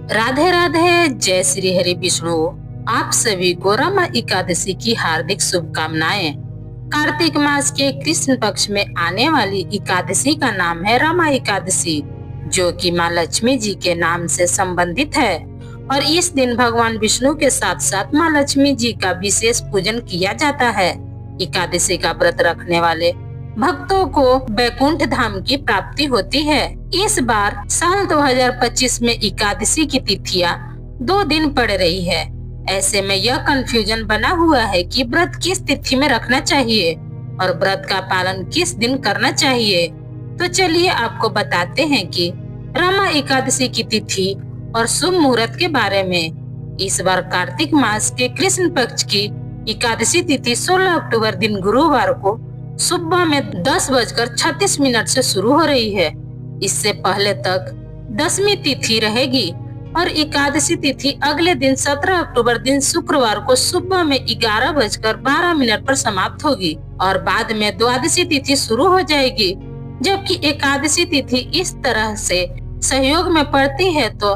राधे राधे, जय श्री हरि विष्णु। आप सभी को रमा एकादशी की हार्दिक शुभकामनाएं। कार्तिक मास के कृष्ण पक्ष में आने वाली एकादशी का नाम है रमा एकादशी, जो कि माँ लक्ष्मी जी के नाम से संबंधित है। और इस दिन भगवान विष्णु के साथ साथ माँ लक्ष्मी जी का विशेष पूजन किया जाता है। एकादशी का व्रत रखने वाले भक्तों को बैकुंठ धाम की प्राप्ति होती है। इस बार साल 2025 में एकादशी की तिथियां 2 दिन पड़ रही है। ऐसे में यह कंफ्यूजन बना हुआ है कि व्रत किस तिथि में रखना चाहिए और व्रत का पालन किस दिन करना चाहिए। तो चलिए आपको बताते हैं कि रमा एकादशी की तिथि और शुभ मुहूर्त के बारे में। इस बार कार्तिक मास के कृष्ण पक्ष की एकादशी तिथि 16 अक्टूबर दिन गुरुवार को सुबह में 10:36 से शुरू हो रही है। इससे पहले तक 10वीं तिथि रहेगी और एकादशी तिथि अगले दिन 17 अक्टूबर दिन शुक्रवार को सुबह में 11:12 पर समाप्त होगी और बाद में द्वादशी तिथि शुरू हो जाएगी। जबकि एकादशी तिथि इस तरह से सहयोग में पड़ती है तो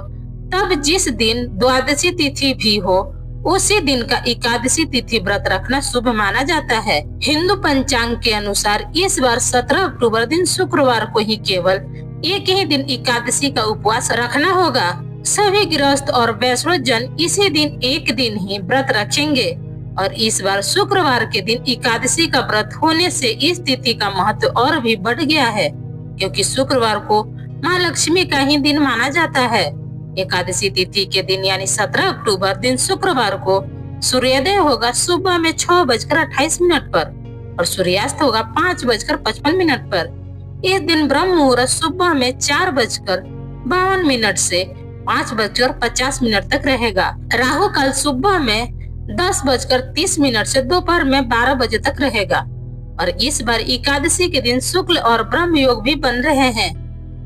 तब जिस दिन द्वादशी तिथि भी हो उसी दिन का एकादशी तिथि व्रत रखना शुभ माना जाता है। हिंदू पंचांग के अनुसार इस बार 17 अक्टूबर दिन शुक्रवार को ही केवल एक ही दिन एकादशी का उपवास रखना होगा। सभी गृहस्थ और वैष्णव जन इसी दिन एक दिन ही व्रत रखेंगे और इस बार शुक्रवार के दिन एकादशी का व्रत होने से इस तिथि का महत्व और भी बढ़ गया है, क्योंकि शुक्रवार को माँ लक्ष्मी का ही दिन माना जाता है। एकादशी तिथि के दिन यानी 17 अक्टूबर दिन शुक्रवार को सूर्योदय होगा सुबह में 6:28 पर और सूर्यास्त होगा 5:55 पर। इस दिन ब्रह्म मुहूर्त सुबह में 4:52 से 5:50 तक रहेगा। राहु काल सुबह में 10:30 से दोपहर में 12 बजे तक रहेगा और इस बार एकादशी के दिन शुक्ल और ब्रह्म योग भी बन रहे हैं।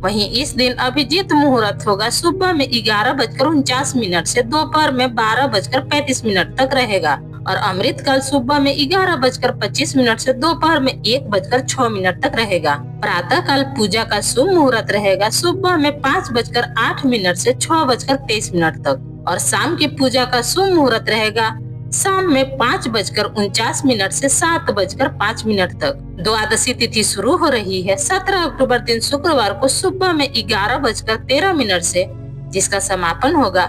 वहीं इस दिन अभिजीत मुहूर्त होगा सुबह में 11:49 से दोपहर में 12:35 तक रहेगा और अमृत काल सुबह में 11:25 से दोपहर में 1:06 तक रहेगा। प्रातः काल पूजा का शुभ मुहूर्त रहेगा सुबह में 5:08 से 6:23 तक और शाम की पूजा का शुभ मुहूर्त रहेगा शाम में 5:49 से 7:05 तक। द्वादशी तिथि शुरू हो रही है 17 अक्टूबर दिन शुक्रवार को सुबह में 11:13 से, जिसका समापन होगा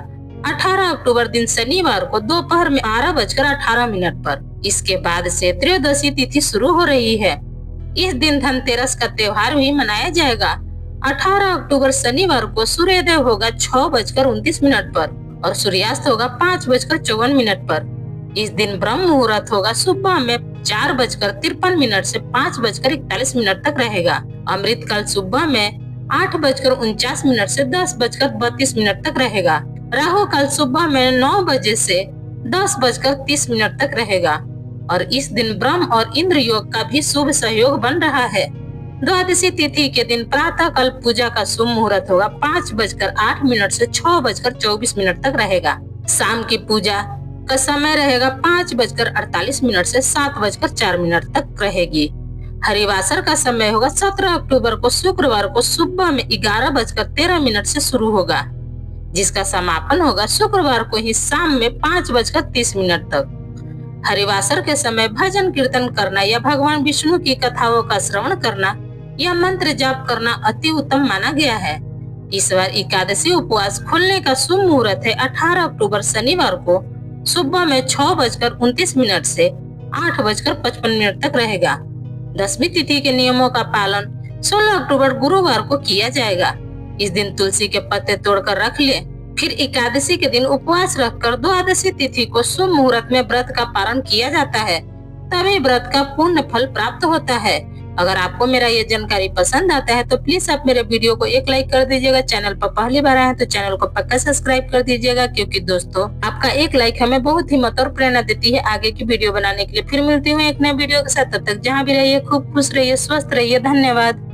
18 अक्टूबर दिन शनिवार को दोपहर में 12:18 पर। इसके बाद से त्रयोदशी तिथि शुरू हो रही है। इस दिन धनतेरस का त्योहार भी मनाया जाएगा। 18 अक्टूबर शनिवार को सूर्योदय होगा 6:29 पर और सूर्यास्त होगा 5:54 पर। इस दिन ब्रह्म मुहूर्त होगा सुबह में 4:53 से 5:41 तक रहेगा। अमृत काल सुबह में 8:49 से 10:32 तक रहेगा। राहु काल सुबह में 9 बजे से 10:30 तक रहेगा और इस दिन ब्रह्म और इंद्र योग का भी शुभ सहयोग बन रहा है। द्वादशी तिथि के दिन प्रातः काल पूजा का शुभ मुहूर्त होगा 5:08 से 6:24 तक रहेगा। शाम की पूजा का समय रहेगा 5:48 से 7:04 तक रहेगी। हरिवासर का समय होगा 17 अक्टूबर को शुक्रवार को सुबह में 11:13 से शुरू होगा, जिसका समापन होगा शुक्रवार को ही शाम में 5:30 तक। हरिवासर के समय भजन कीर्तन करना या भगवान विष्णु की कथाओं का श्रवण करना या मंत्र जाप करना अति उत्तम माना गया है। इस बार एकादशी उपवास खुलने का शुभ मुहूर्त है 18 अक्टूबर शनिवार को सुबह में 6:29 से 8:55 तक रहेगा। 10वीं तिथि के नियमों का पालन 16 अक्टूबर गुरुवार को किया जाएगा। इस दिन तुलसी के पत्ते तोड़कर रख ले, फिर एकादशी के दिन उपवास रखकर द्वादशी तिथि को शुभ मुहूर्त में व्रत का पालन किया जाता है, तभी व्रत का पूर्ण फल प्राप्त होता है। अगर आपको मेरा ये जानकारी पसंद आता है तो प्लीज आप मेरे वीडियो को एक लाइक कर दीजिएगा। चैनल पर पहली बार आए हैं तो चैनल को पक्का सब्सक्राइब कर दीजिएगा, क्योंकि दोस्तों आपका एक लाइक हमें बहुत हिम्मत और प्रेरणा देती है आगे की वीडियो बनाने के लिए। फिर मिलती हूँ एक नए वीडियो के साथ, तब तक जहाँ भी रहिए खूब खुश रहिए, स्वस्थ रहिए। धन्यवाद।